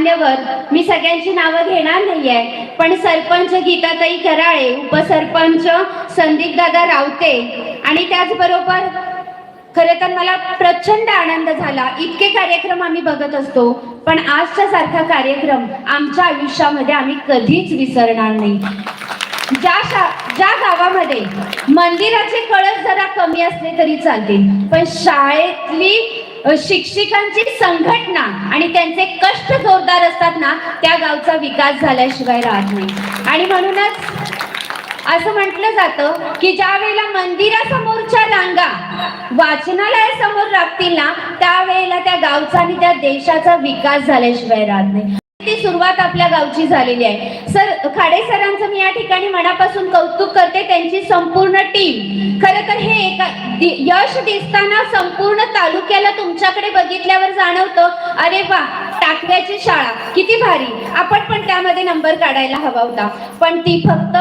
मान्यवर, मी सगळ्यांची नावं घेणार नाहीये, पण सरपंच गीताताई कराळे, उपसरपंच संदीपदादा रावते आणि त्याचबरोबर खरं तर मला प्रचंड आनंद झाला. इतके कार्यक्रम आम्ही बघत असतो, पण आजच्या सारखा कार्यक्रम आमच्या आयुष्यामध्ये आम्ही कधीच विसरणार नाही. ज्या गावामध्ये मंदिराचे कळस जरा कमी असले तरी चालतील, पण शाळेतली शिक्षिकांची संघटना आणि त्यांचे कष्ट जोरदार असतात ना, त्या गावचा विकास झाल्याशिवाय राहत नाही. आणि म्हणूनच असं म्हटलं जातं की ज्या वेळेला मंदिरासमोरच्या रांगा वाचनालयासमोर राखतील ना, त्यावेळेला त्या गावचा आणि त्या देशाचा विकास झाल्याशिवाय राहत नाही. ती सुरुवात आपल्या गावची झालेली आहे. सर खाडे सरांचं मी या ठिकाणी मनापासून कौतुक करते, त्यांची संपूर्ण टीम. खरं तर हे यश दिसताना संपूर्ण तालुक्याला तुमच्याकडे बघितल्यावर जाणवतं, अरे वा, टाकव्याची शाळा किती भारी, आपण पण त्यामध्ये नंबर काढायला हवा होता. पण ती फक्त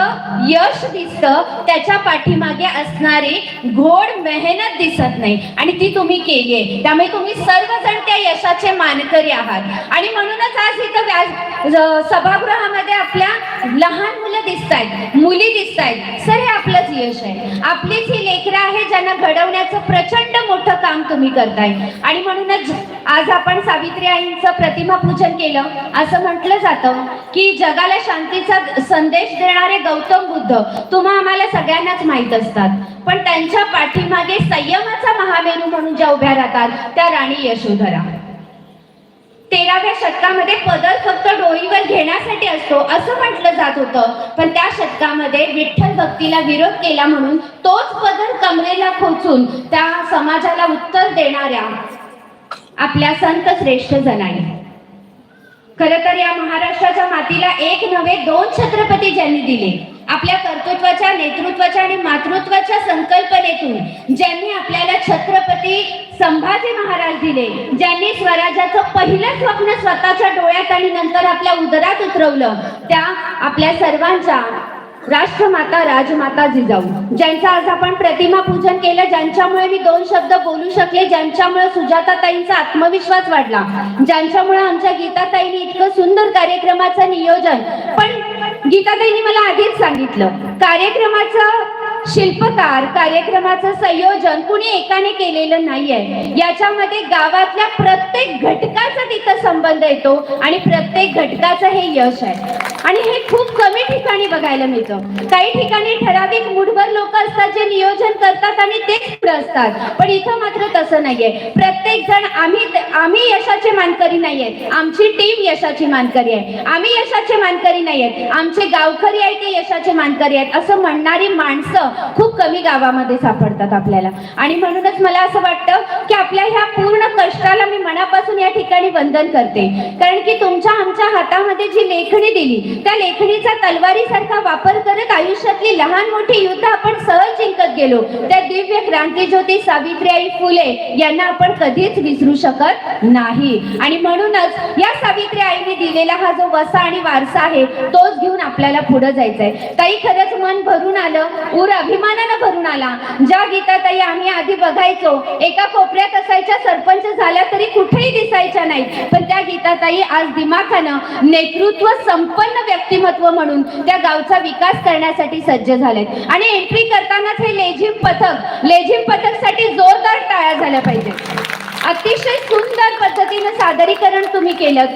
यश दिसतं, त्याच्या पाठीमागे असणारी घोड मेहनत दिसत नाही, आणि ती तुम्ही केली आहे. त्यामुळे तुम्ही सर्वजण त्या यशाचे मानकरी आहात. आणि म्हणूनच आज इथं सभागृहामध्ये आपल्या लहान मुलं दिसतायत, मुली दिसतायत. सर, हे आपलंच यश आहे, आपलीच ही लेकरं आहे ज्यांना घडवण्याचं प्रचंड मोठं काम तुम्ही करताय. आणि म्हणूनच आज आपण सावित्री आईंचं प्रतिमा पूजन केलं. असं म्हटलं जातं की जगाला शांतीचा संदेश देणारे गौतम बुद्ध तुम्हा आम्हाला सगळ्यांनाच माहीत असतात, पण त्यांच्या पाठीमागे संयमाचा महामेरू म्हणून ज्या उभ्या राहतात त्या राणी यशोधरा. 13व्या शतकामध्ये पदर फक्त डोईवर घेण्यासाठी असतो असं म्हटलं जात होतं, पण त्या शतकामध्ये विठ्ठल भक्तीला विरोध केला म्हणून तोच पदर कमरेला खोचून त्या समाजाला उत्तर देणाऱ्या आपल्या संत श्रेष्ठ जनाई. खरं तर या महाराष्ट्राच्या मातीला एक नव्हे 2 छत्रपती ज्यांनी दिले. आपल्या कर्तृत्वाच्या, नेतृत्वाच्या आणि मातृत्वाच्या संकल्पनेतून ज्यांनी आपल्याला छत्रपती संभाजी महाराज दिले, ज्यांनी स्वराज्याचं पहिलं स्वप्न स्वतःच्या डोळ्यात आणि नंतर आपल्या उदरात उतरवलं, त्या आपल्या सर्वांच्या राष्ट्रमाता राजमाता जिजाऊ, ज्यांचं आज आपण प्रतिमा पूजन केलं, ज्यांच्यामुळे मी 2 शब्द बोलू शकले, ज्यांच्यामुळे सुजाताताईंचा आत्मविश्वास वाढला, ज्यांच्यामुळे आमच्या गीताताईंनी इतकं सुंदर कार्यक्रमाचं नियोजन. पण गीताताईंनी मला आधीच सांगितलं, कार्यक्रमाचं शिल्पकार, कार्यक्रमाचं संयोजन कुणी एकाने केलेलं नाहीये. याच्यामध्ये गावातल्या प्रत्येक घटकाचा तिथं संबंध येतो आणि प्रत्येक घटकाचं हे यश आहे. आणि हे खूप कमी ठिकाणी बघायला मिळतं. काही ठिकाणी ठराविक मुठभर लोक असतात जे नियोजन करतात आणि तेच पुढे असतात, पण इथं मात्र तसं नाहीये. प्रत्येक जण आम्ही यशाचे मानकरी नाहीयेत, आमची टीम यशाची मानकरी आहे. आम्ही यशाचे मानकरी नाहीयेत, आमचे गावकरी आहेत ते यशाचे मानकरी आहेत, असं म्हणणारी माणसं खूप कमी गावामध्ये सापडतात आपल्याला. आणि म्हणूनच मला असं वाटतं की आपल्या ह्या पूर्ण कष्टाला मी मनापासून या ठिकाणी वंदन करते, कारण की तुमच्या आमच्या हातामध्ये जी लेखणी दिली, त्या लेखणीचा तलवारीसारखा वापर करत आयुष्यातली लहान मोठी युद्ध आपण सहज जिंकत गेलो. त्या दिव्य क्रांतीज्योती सावित्रीबाई फुले यांना आपण कधीच विसरू शकत नाही. आणि म्हणूनच या सावित्री आईने दिलेला हा जो वसा आणि वारसा आहे तोच घेऊन आपल्याला पुढे जायचंय. ताई, खरंच मन भरून आलं, उर अभिमानानं भरून आला. ज्या गीताताई आम्ही आधी बघायचो एका कोपऱ्यात असायच्या, सरपंच झाल्या तरी कुठेही दिसायच्या नाही, पण त्या गीताताई आज दिमाखानं नेतृत्व संपन्न व्यक्तिमत्व म्हणून त्या गावचा विकास करण्यासाठी सज्ज झालेत. आणि एंट्री करतानाच हे लेझिम पथक साठी जोरदार टाळ्या झाल्या पाहिजे. अतिशय सुंदर पद्धतीने सादरीकरण तुम्ही केलं.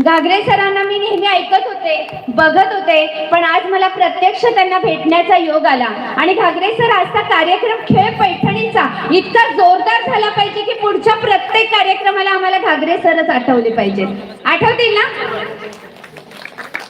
घागरे सरांना मी नेहमी ऐकत होते, बघत होते, पण आज मला प्रत्यक्ष त्यांना भेटण्याचा योग आला. आणि घागरे सर, आजचा कार्यक्रम खेळ पैठणीचा इतका जोरदार झाला पाहिजे की पुढच्या प्रत्येक कार्यक्रमाला आम्हाला घागरे सरच आठवले पाहिजेत. आठवतील ना?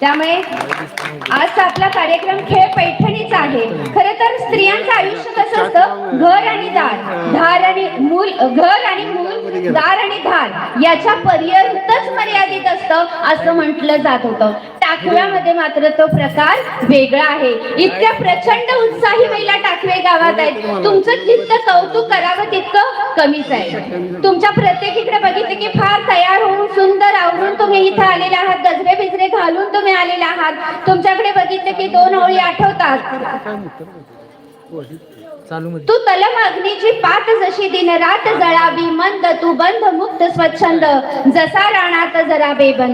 त्यामुळे आजचा आपला कार्यक्रम खेळ पैठणीचा आहे. खरं तर स्त्रियांचं आयुष्य कसं असतं, घर आणि धार आणि मूल, घर आणि मूल, दार आणि धार याच्या पर्यंतच मर्यादित असतं असं म्हटलं जात होतं. टाकव्यामध्ये मात्र तो प्रकार वेगळा आहे. इतक्या प्रचंड उत्साही महिला टाकवे गावात आहेत. तुमचं जितकं कौतुक करावं तितकं कमीच आहे. तुमच्या प्रत्येकीकडे बघितलं की फार तयार होऊन सुंदर आवरून तुम्ही इथं आलेले आहात, गजरे बिजरे घालून तुम्ही आलेले आहात. तुमच्याकडे बघितलं की 2 ओळी आठवतात. तू तलम अग्नीची पात जशी दिन रात जळावी मंद, तू बंध मुक्त स्वच्छंद जसा राणात जरा बेबंद.